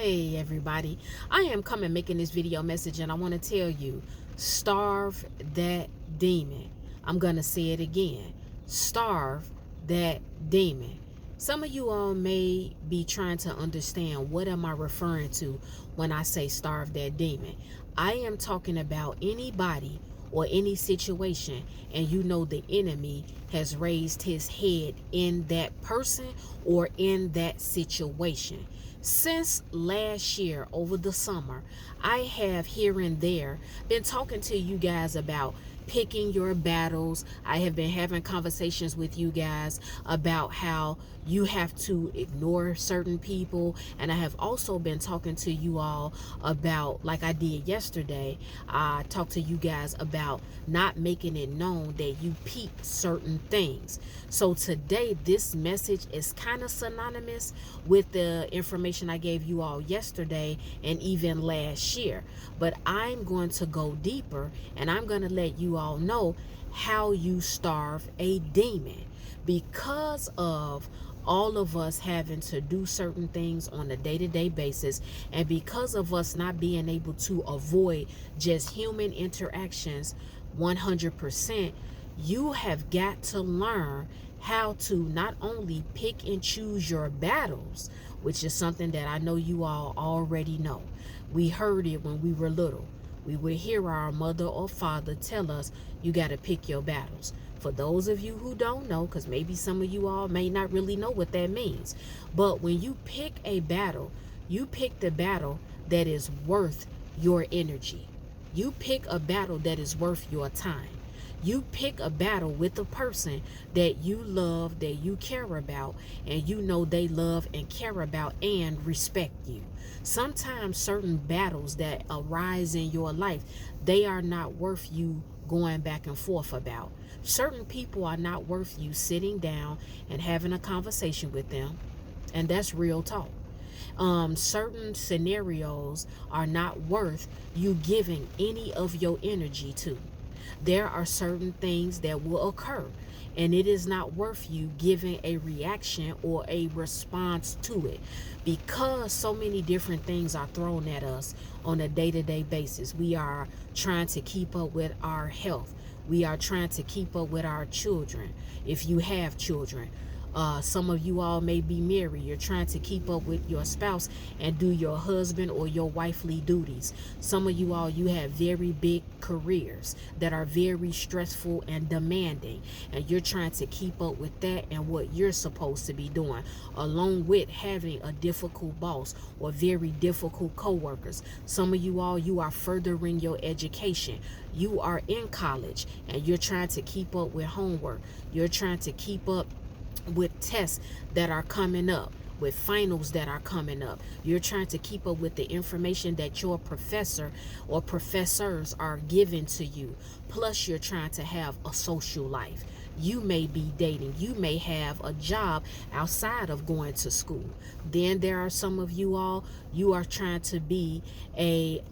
Hey everybody, I am coming making this video message and I want to tell you, starve that demon. I'm going to say it again. Starve that demon. Some of you all may be trying to understand what am I referring to when I say starve that demon. I am talking about anybody or any situation and you know the enemy has raised his head in that person or in that situation. Since last year over the summer, I have here and there been talking to you guys about picking your battles. I have been having conversations with you guys about how you have to ignore certain people, and I have also been talking to you all about, like I did yesterday, I talked to you guys about not making it known that you peep certain things. So today this message is kind of synonymous with the information I gave you all yesterday and even last year, but I'm going to go deeper and I'm going to let you all know how you starve a demon. Because of all of us having to do certain things on a day-to-day basis, and because of us not being able to avoid just human interactions 100%, you have got to learn how to not only pick and choose your battles, which is something that I know you all already know. We heard it when we were little. We would hear our mother or father tell us, you got to pick your battles. For those of you who don't know, because maybe some of you all may not really know what that means, but when you pick a battle, you pick the battle that is worth your energy. You pick a battle that is worth your time. You pick a battle with a person that you love, that you care about, and you know they love and care about and respect you. Sometimes certain battles that arise in your life, they are not worth you going back and forth about. Certain people are not worth you sitting down and having a conversation with them, and that's real talk. Certain scenarios are not worth you giving any of your energy to. There are certain things that will occur, and it is not worth you giving a reaction or a response to it, because so many different things are thrown at us on a day-to-day basis. We are trying to keep up with our health. We are trying to keep up with our children. If you have children, some of you all may be married. You're trying to keep up with your spouse and do your husband or your wifely duties. Some of you all, you have very big careers that are very stressful and demanding, and you're trying to keep up with that and what you're supposed to be doing, along with having a difficult boss or very difficult co-workers. Some of you all, you are furthering your education. You are in college and you're trying to keep up with homework. You're trying to keep up with tests that are coming up, with finals that are coming up. You're trying to keep up with the information that your professor or professors are giving to you. Plus, you're trying to have a social life. You may be dating. You may have a job outside of going to school. Then there are some of you all, you are trying to be a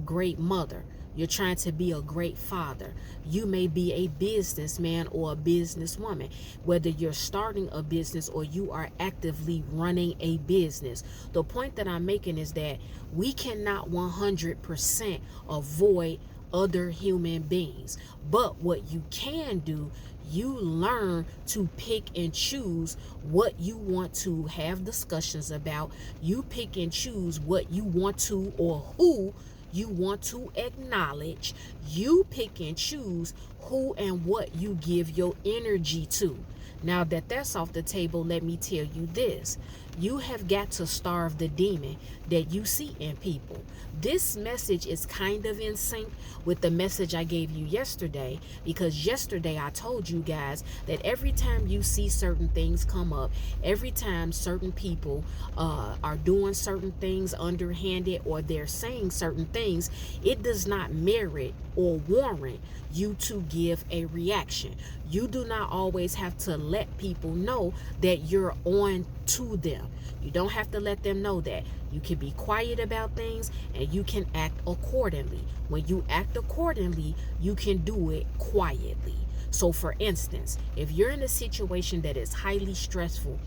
great mother. You're trying to be a great father. You may be a businessman or a businesswoman, whether you're starting a business or you are actively running a business. The point that I'm making is that we cannot 100% avoid other human beings. But what you can do, you learn to pick and choose what you want to have discussions about. You pick and choose what you want to, or who you want to acknowledge. You pick and choose who and what you give your energy to. Now that that's off the table, let me tell you this. You have got to starve the demon that you see in people. This message is kind of in sync with the message I gave you yesterday, because yesterday I told you guys that every time you see certain things come up, every time certain people are doing certain things underhanded, or they're saying certain things, it does not merit or warrant you to give a reaction. You do not always have to let people know that you're on to them. You don't have to let them know that. You can be quiet about things and you can act accordingly. When you act accordingly, you can do it quietly. So for instance, if you're in a situation that is highly stressful,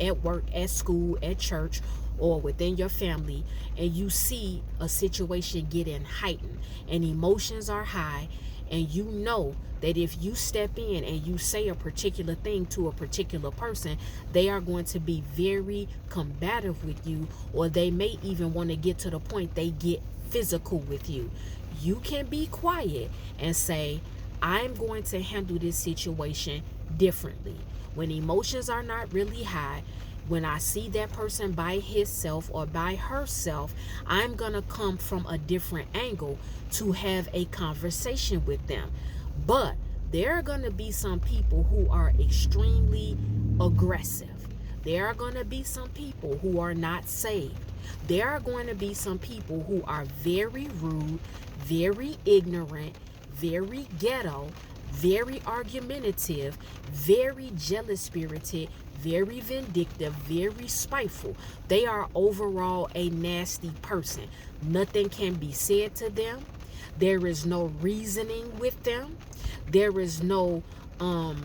at work, at school, at church, or within your family, and you see a situation getting heightened and emotions are high, and you know that if you step in and you say a particular thing to a particular person, they are going to be very combative with you, or they may even want to get to the point they get physical with you. You can be quiet and say, I'm going to handle this situation differently. When emotions are not really high, when I see that person by himself or by herself, I'm going to come from a different angle to have a conversation with them. But there are going to be some people who are extremely aggressive. There are going to be some people who are not saved. There are going to be some people who are very rude, very ignorant, very ghetto, very argumentative, very jealous spirited, very vindictive, very spiteful. They are overall a nasty person. Nothing can be said to them. There is no reasoning with them. There is no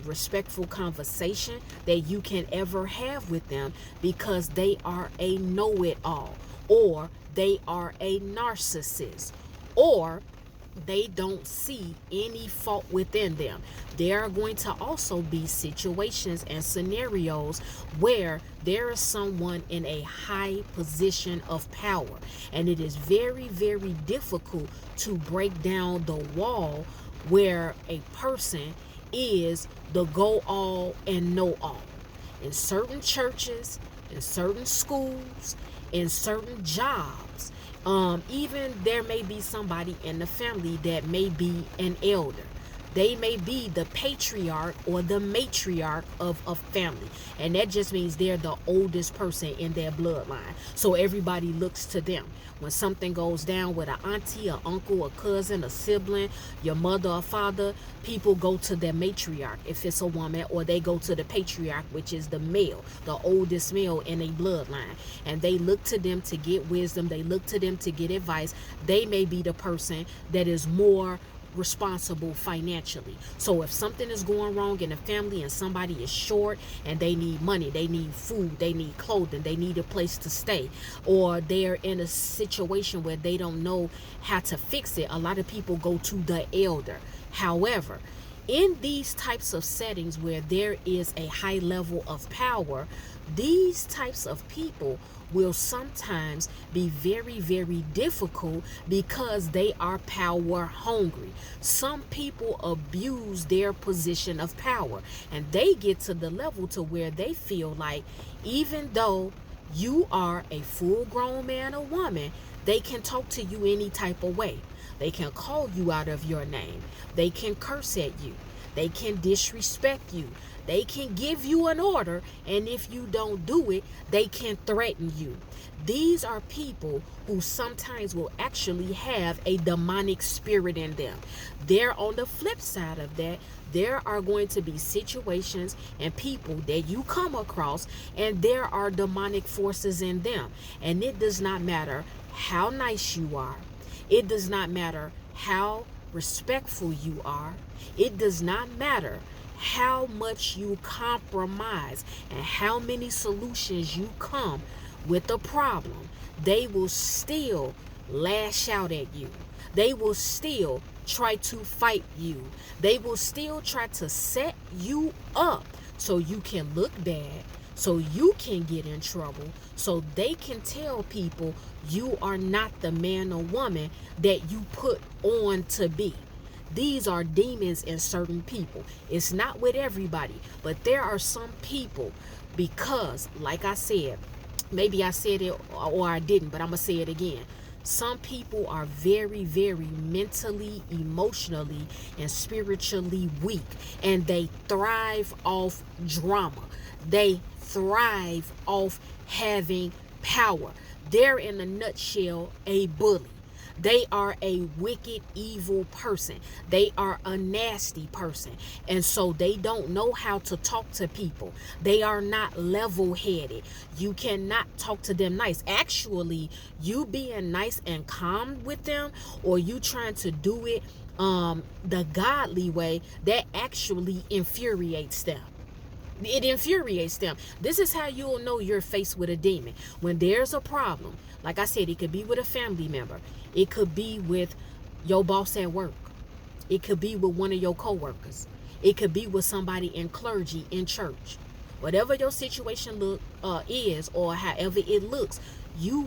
respectful conversation that you can ever have with them, because they are a know-it-all, or they are a narcissist, or they don't see any fault within them. There are going to also be situations and scenarios where there is someone in a high position of power, and it is very, very difficult to break down the wall where a person is the go all and know all. In certain churches, in certain schools, in certain jobs, even there may be somebody in the family that may be an elder. They may be the patriarch or the matriarch of a family. And that just means they're the oldest person in their bloodline. So everybody looks to them. When something goes down with an auntie, an uncle, a cousin, a sibling, your mother or father, people go to their matriarch if it's a woman, or they go to the patriarch, which is the male, the oldest male in a bloodline. And they look to them to get wisdom. They look to them to get advice. They may be the person that is more responsible financially. So if something is going wrong in a family and somebody is short and they need money, they need food, they need clothing, they need a place to stay, or they're in a situation where they don't know how to fix it, a lot of people go to the elder. However, in these types of settings where there is a high level of power, these types of people will sometimes be very, very difficult because they are power hungry. Some people abuse their position of power, and they get to the level to where they feel like even though you are a full-grown man or woman, they can talk to you any type of way. They can call you out of your name. They can curse at you. They can disrespect you. They can give you an order, and if you don't do it, they can threaten you. These are people who sometimes will actually have a demonic spirit in them. There, on the flip side of that, there are going to be situations and people that you come across, and there are demonic forces in them. And it does not matter how nice you are. It does not matter how respectful you are. It does not matter how much you compromise and how many solutions you come with a problem. They will still lash out at you. They will still try to fight you. They will still try to set you up so you can look bad, so you can get in trouble, so they can tell people you are not the man or woman that you put on to be. These are demons in certain people. It's not with everybody, but there are some people, because, like I said, maybe I said it or I didn't, but I'm going to say it again. Some people are very, very mentally, emotionally, and spiritually weak, and they thrive off drama. They thrive off having power. They're, in a nutshell, a bully. They are a wicked, evil person. They are a nasty person. And so they don't know how to talk to people. They are not level-headed. You cannot talk to them nice. Actually, you being nice and calm with them, or you trying to do it the godly way, that actually infuriates them. It infuriates them. This is how you'll know you're faced with a demon. When there's a problem, like I said, it could be with a family member. It could be with your boss at work. It could be with one of your coworkers. It could be with somebody in clergy in church. Whatever your situation is, or however it looks, you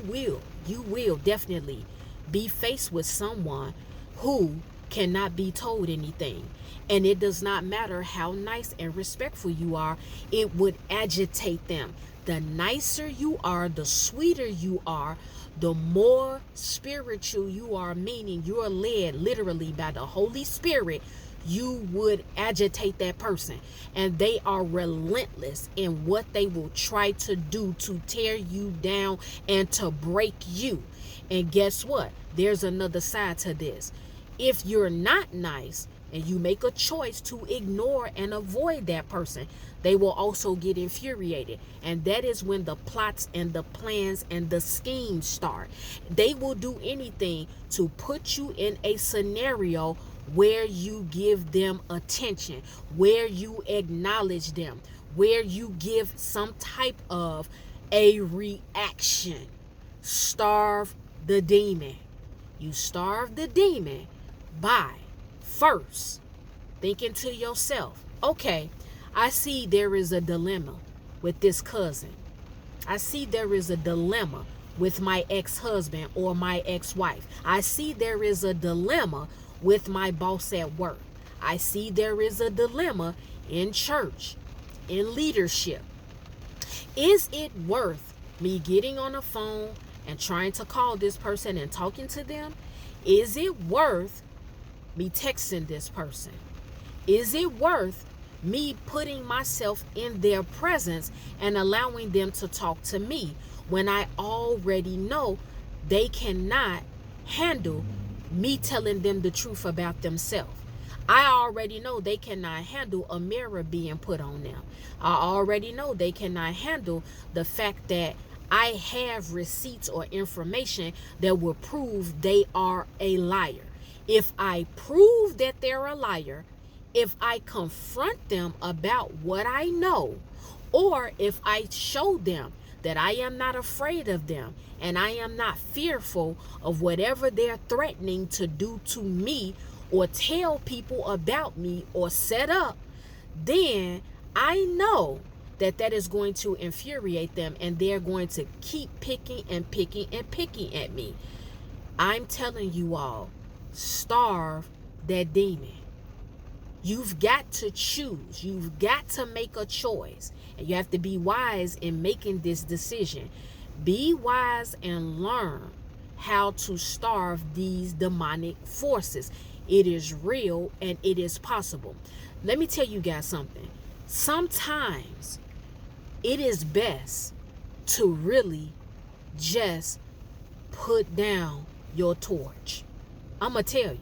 will definitely be faced with someone who cannot be told anything. And it does not matter how nice and respectful you are, it would agitate them. The nicer you are, the sweeter you are, the more spiritual you are, meaning you're led literally by the Holy Spirit, you would agitate that person. And they are relentless in what they will try to do to tear you down and to break you. And guess what? There's another side to this. If you're not nice and you make a choice to ignore and avoid that person, they will also get infuriated. And that is when the plots and the plans and the schemes start. They will do anything to put you in a scenario where you give them attention, where you acknowledge them, where you give some type of a reaction. Starve the demon. You starve the demon by first thinking to yourself, okay, I see there is a dilemma with this cousin. I see there is a dilemma with my ex-husband or my ex-wife. I see there is a dilemma with my boss at work. I see there is a dilemma in church, in leadership. Is it worth me getting on the phone and trying to call this person and talking to them? Is it worth me texting this person? Is it worth me putting myself in their presence and allowing them to talk to me when I already know they cannot handle me telling them the truth about themselves? I already know they cannot handle a mirror being put on them. I already know they cannot handle the fact that I have receipts or information that will prove they are a liar. If I prove that they're a liar, if I confront them about what I know, or if I show them that I am not afraid of them and I am not fearful of whatever they're threatening to do to me or tell people about me or set up, then I know that that is going to infuriate them and they're going to keep picking and picking and picking at me. I'm telling you all, starve that demon. You've got to choose. You've got to make a choice. And you have to be wise in making this decision. Be wise and learn how to starve these demonic forces. It is real and it is possible. Let me tell you guys something. Sometimes it is best to really just put down your torch. I'm going to tell you,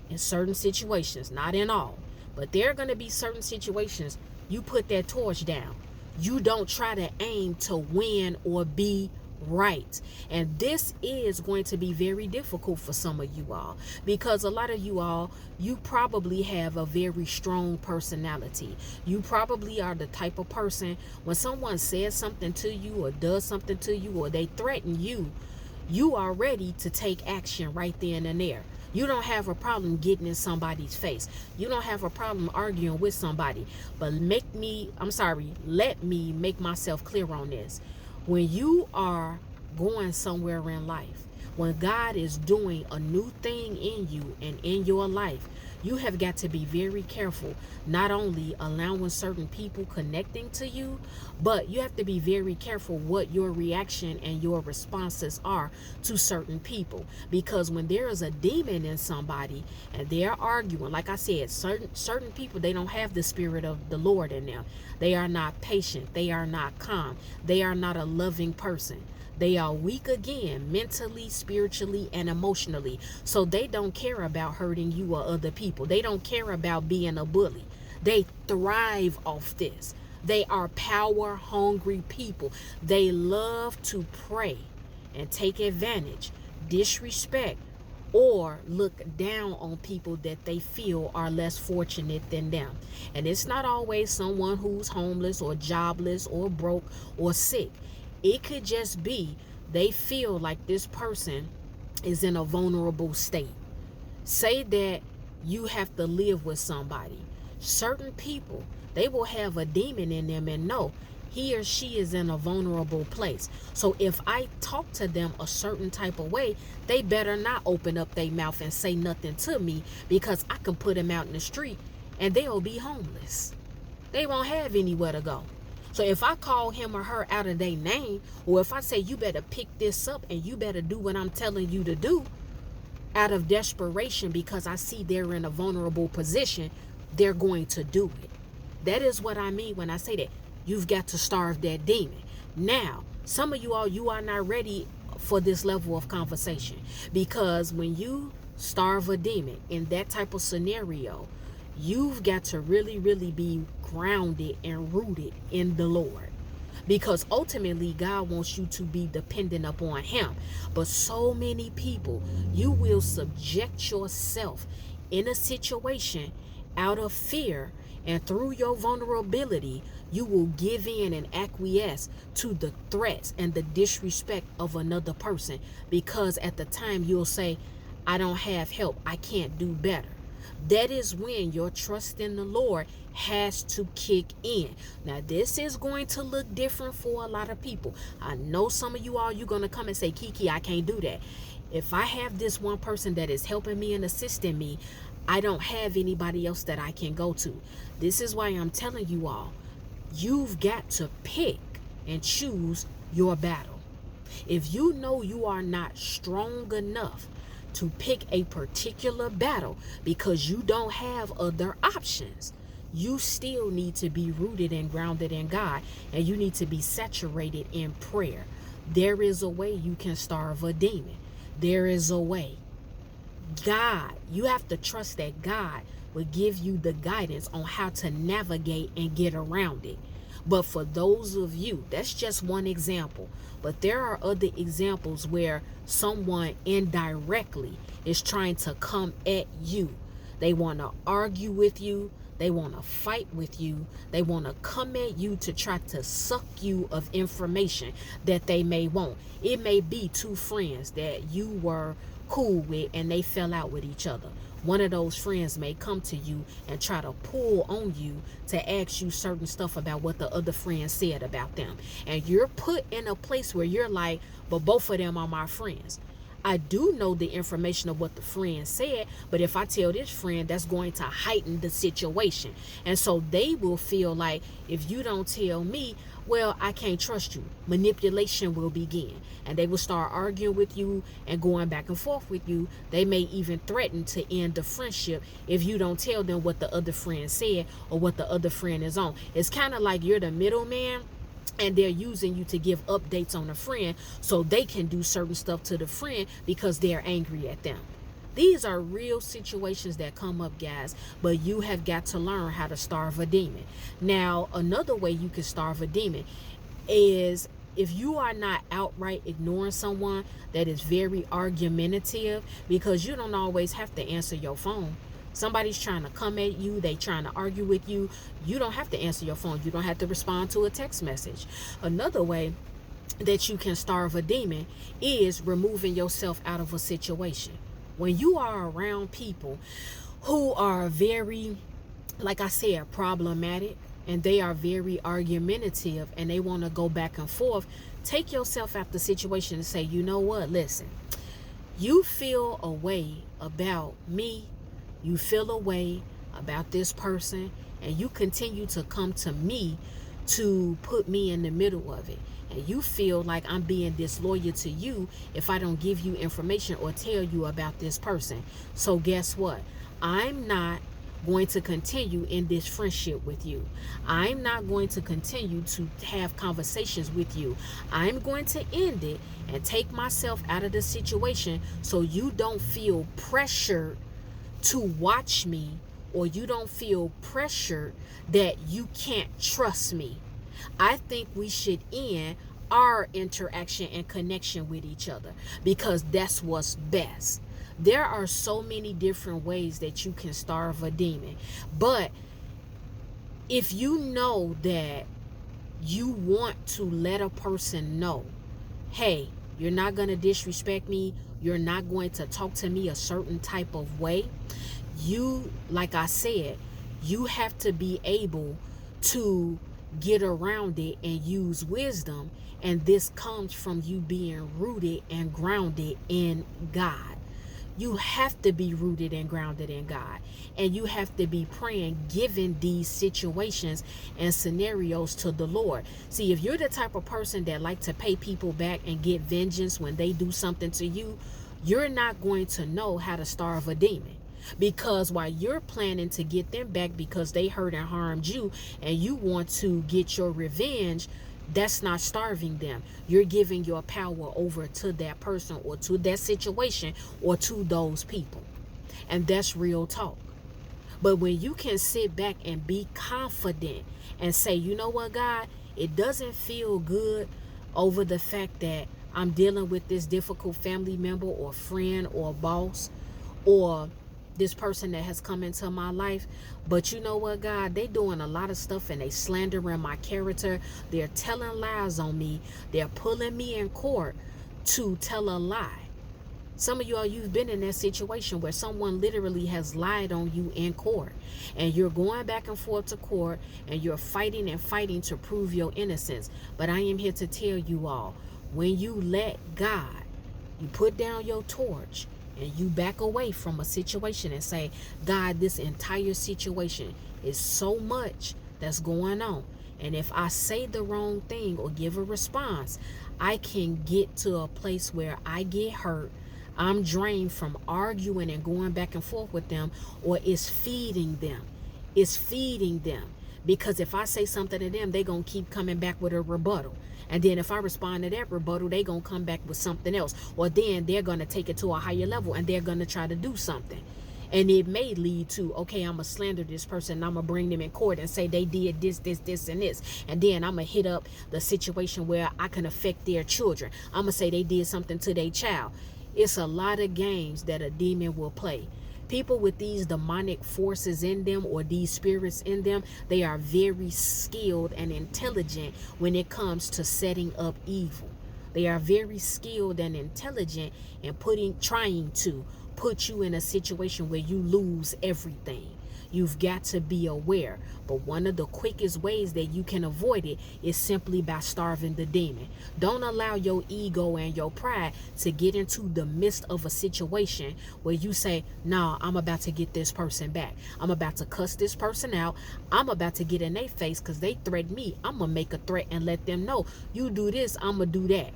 in certain situations, not in all, but there are going to be certain situations you put that torch down. You don't try to aim to win or be right. And this is going to be very difficult for some of you all, because a lot of you all, you probably have a very strong personality. You probably are the type of person, when someone says something to you or does something to you or they threaten you, you are ready to take action right then and there. You don't have a problem getting in somebody's face. You don't have a problem arguing with somebody. But let me make myself clear on this. When you are going somewhere in life, when God is doing a new thing in you and in your life, you have got to be very careful, not only allowing certain people connecting to you, but you have to be very careful what your reaction and your responses are to certain people. Because when there is a demon in somebody and they're arguing, like I said, certain people, they don't have the spirit of the Lord in them. They are not patient. They are not calm. They are not a loving person. They are weak again, mentally, spiritually, and emotionally. So they don't care about hurting you or other people. They don't care about being a bully. They thrive off this. They are power-hungry people. They love to prey and take advantage, disrespect, or look down on people that they feel are less fortunate than them. And it's not always someone who's homeless or jobless or broke or sick. It could just be they feel like this person is in a vulnerable state. Say that you have to live with somebody. Certain people, they will have a demon in them and know he or she is in a vulnerable place. So if I talk to them a certain type of way, they better not open up their mouth and say nothing to me, because I can put them out in the street and they'll be homeless. They won't have anywhere to go. So if I call him or her out of their name, or if I say you better pick this up and you better do what I'm telling you to do, out of desperation because I see they're in a vulnerable position, they're going to do it. That is what I mean when I say that. You've got to starve that demon. Now, some of you all, you are not ready for this level of conversation, because when you starve a demon in that type of scenario, you've got to really, really be grounded and rooted in the Lord. Because ultimately, God wants you to be dependent upon Him. But so many people, you will subject yourself in a situation out of fear, and through your vulnerability, you will give in and acquiesce to the threats and the disrespect of another person. Because at the time you'll say, I don't have help, I can't do better. That is when your trust in the Lord has to kick in. Now, this is going to look different for a lot of people. I know some of you all, you're going to come and say, Kiki, I can't do that. If I have this one person that is helping me and assisting me, I don't have anybody else that I can go to. This is why I'm telling you all, you've got to pick and choose your battle. If you know you are not strong enough to pick a particular battle because you don't have other options, you still need to be rooted and grounded in God, and you need to be saturated in prayer. There is a way you can starve a demon. There is a way. God, you have to trust that God will give you the guidance on how to navigate and get around it. But for those of you, that's just one example. But there are other examples where someone indirectly is trying to come at you. They want to argue with you. They want to fight with you. They want to come at you to try to suck you of information that they may want. It may be two friends that you were cool with and they fell out with each other. One of those friends may come to you and try to pull on you to ask you certain stuff about what the other friend said about them. And you're put in a place where you're like, but both of them are my friends. I do know the information of what the friend said, but if I tell this friend, that's going to heighten the situation. And so they will feel like, if you don't tell me, well, I can't trust you. Manipulation will begin. And they will start arguing with you and going back and forth with you. They may even threaten to end the friendship if you don't tell them what the other friend said or what the other friend is on. It's kind of like you're the middleman, and they're using you to give updates on a friend so they can do certain stuff to the friend because they're angry at them. These are real situations that come up, guys, but you have got to learn how to starve a demon. Now, another way you can starve a demon is if you are not outright ignoring someone that is very argumentative, because you don't always have to answer your phone. Somebody's trying to come at you, they trying to argue with you. You don't have to answer your phone. You don't have to respond to a text message. Another way that you can starve a demon is removing yourself out of a situation. When you are around people who are very, like I said, problematic, and they are very argumentative and they want to go back and forth, take yourself out the situation and say, you know what, listen, you feel a way about me, you feel a way about this person, and you continue to come to me to put me in the middle of it. And you feel like I'm being disloyal to you if I don't give you information or tell you about this person. So guess what? I'm not going to continue in this friendship with you. I'm not going to continue to have conversations with you. I'm going to end it and take myself out of the situation so you don't feel pressured to watch me, or you don't feel pressured that you can't trust me. I think we should end our interaction and connection with each other because that's what's best. There are so many different ways that you can starve a demon. But if you know that you want to let a person know, hey, you're not going to disrespect me, you're not going to talk to me a certain type of way, you, like I said, you have to be able to get around it and use wisdom. And this comes from you being rooted and grounded in God. You have to be rooted and grounded in God. And you have to be praying, giving these situations and scenarios to the Lord. See, if you're the type of person that like to pay people back and get vengeance when they do something to you, you're not going to know how to starve a demon. Because while you're planning to get them back because they hurt and harmed you and you want to get your revenge, that's not starving them. You're giving your power over to that person or to that situation or to those people. And that's real talk. But when you can sit back and be confident and say, you know what, God, it doesn't feel good over the fact that I'm dealing with this difficult family member or friend or boss or this person that has come into my life. But you know what, God, they doing a lot of stuff and they slandering my character. They're telling lies on me. They're pulling me in court to tell a lie. Some of y'all, you've been in that situation where someone literally has lied on you in court, and you're going back and forth to court and you're fighting and fighting to prove your innocence. But I am here to tell you all, when you let God, you put down your torch and you back away from a situation and say, God, this entire situation is so much that's going on. And if I say the wrong thing or give a response, I can get to a place where I get hurt. I'm drained from arguing and going back and forth with them, or it's feeding them. It's feeding them. Because if I say something to them, they're going to keep coming back with a rebuttal. And then if I respond to that rebuttal, they're going to come back with something else. Or then they're going to take it to a higher level and they're going to try to do something. And it may lead to, okay, I'm going to slander this person and I'm going to bring them in court and say they did this, and this. And then I'm going to hit up the situation where I can affect their children. I'm going to say they did something to their child. It's a lot of games that a demon will play. People with these demonic forces in them or these spirits in them, they are very skilled and intelligent when it comes to setting up evil. They are very skilled and intelligent in trying to put you in a situation where you lose everything. You've got to be aware. But one of the quickest ways that you can avoid it is simply by starving the demon. Don't allow your ego and your pride to get into the midst of a situation where you say, nah, I'm about to get this person back. I'm about to cuss this person out. I'm about to get in their face because they threatened me. I'm going to make a threat and let them know, you do this, I'm going to do that.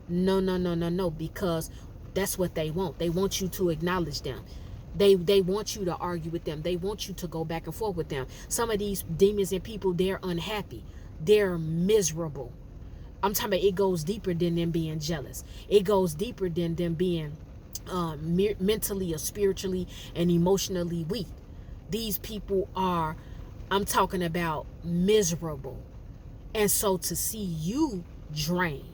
No, because that's what they want. They want you to acknowledge them. They want you to argue with them. They want you to go back and forth with them. Some of these demons and people, they're unhappy. They're miserable. I'm talking about it goes deeper than them being jealous. It goes deeper than them being mentally or spiritually and emotionally weak. These people are, I'm talking about, miserable. And so to see you drained,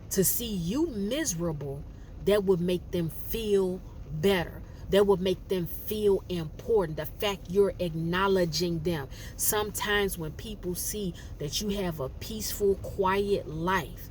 to see you miserable, that would make them feel better. That will make them feel important. The fact you're acknowledging them. Sometimes when people see that you have a peaceful, quiet life,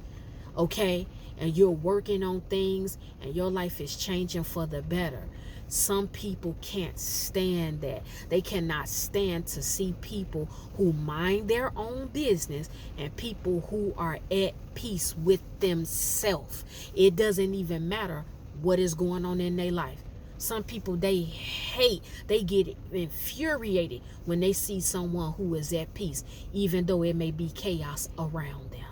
okay, and you're working on things and your life is changing for the better, some people can't stand that. They cannot stand to see people who mind their own business and people who are at peace with themselves. It doesn't even matter what is going on in their life. Some people, they get infuriated when they see someone who is at peace, even though it may be chaos around them.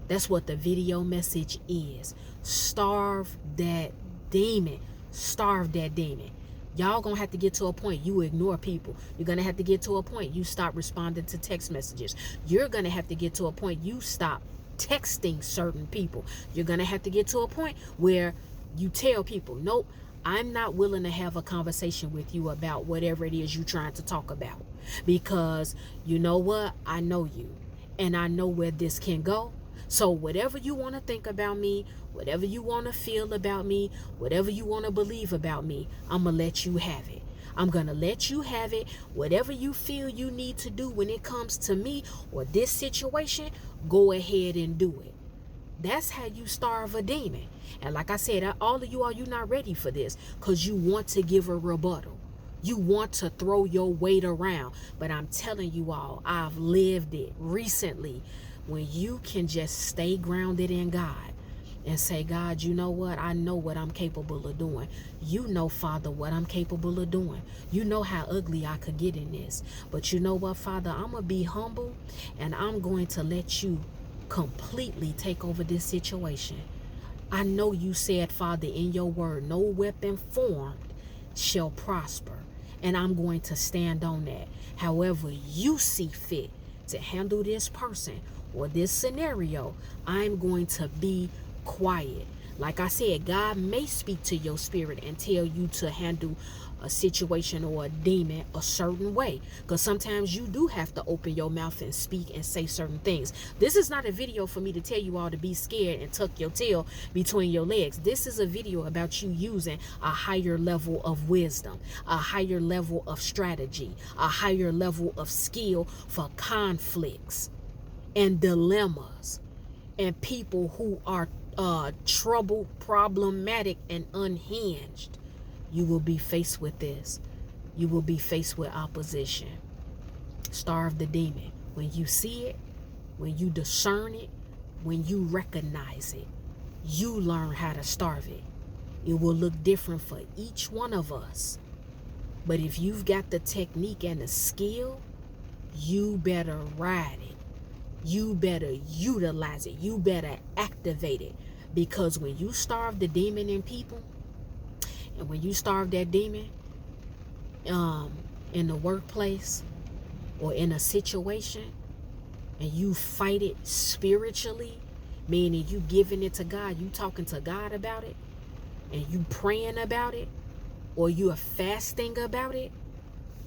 That's what the video message is. Starve that demon. Starve that demon. Y'all gonna have to get to a point you ignore people. You're gonna have to get to a point you stop responding to text messages. You're gonna have to get to a point you stop texting certain people. You're gonna have to get to a point where you tell people, nope, I'm not willing to have a conversation with you about whatever it is you're trying to talk about. Because you know what? I know you. And I know where this can go. So whatever you want to think about me, whatever you want to feel about me, whatever you want to believe about me, I'm going to let you have it. I'm going to let you have it. Whatever you feel you need to do when it comes to me or this situation, go ahead and do it. That's how you starve a demon. And like I said, all of you you're not ready for this because you want to give a rebuttal. You want to throw your weight around. But I'm telling you all, I've lived it recently. When you can just stay grounded in God and say, God, you know what? I know what I'm capable of doing. You know, Father, what I'm capable of doing. You know how ugly I could get in this. But you know what, Father? I'm going to be humble and I'm going to let you completely take over this situation. I know you said, Father, in your word, no weapon formed shall prosper. And I'm going to stand on that. However you see fit to handle this person or this scenario, I'm going to be quiet. Like I said, God may speak to your spirit and tell you to handle a situation or a demon a certain way, because sometimes you do have to open your mouth and speak and say certain things. This is not a video for me to tell you all to be scared and tuck your tail between your legs. This is a video about you using a higher level of wisdom, a higher level of strategy, a higher level of skill for conflicts and dilemmas and people who are troubled, problematic, and unhinged. You will be faced with this. You will be faced with opposition. Starve the demon. When you see it, when you discern it, when you recognize it, you learn how to starve it. It will look different for each one of us. But if you've got the technique and the skill, you better ride it. You better utilize it. You better activate it. Because when you starve the demon in people, and when you starve that demon in the workplace or in a situation, and you fight it spiritually, meaning you giving it to God, you talking to God about it, and you praying about it, or you are fasting about it,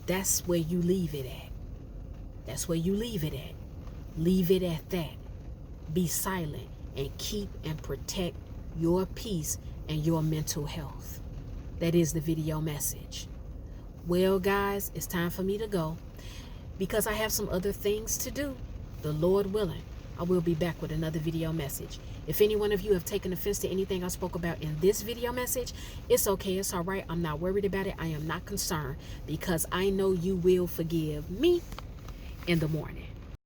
that's where you leave it at. That's where you leave it at. Leave it at that. Be silent and keep and protect your peace and your mental health. That is the video message. Well, guys, it's time for me to go because I have some other things to do. The Lord willing, I will be back with another video message. If any one of you have taken offense to anything I spoke about in this video message, it's okay. It's all right. I'm not worried about it. I am not concerned because I know you will forgive me in the morning.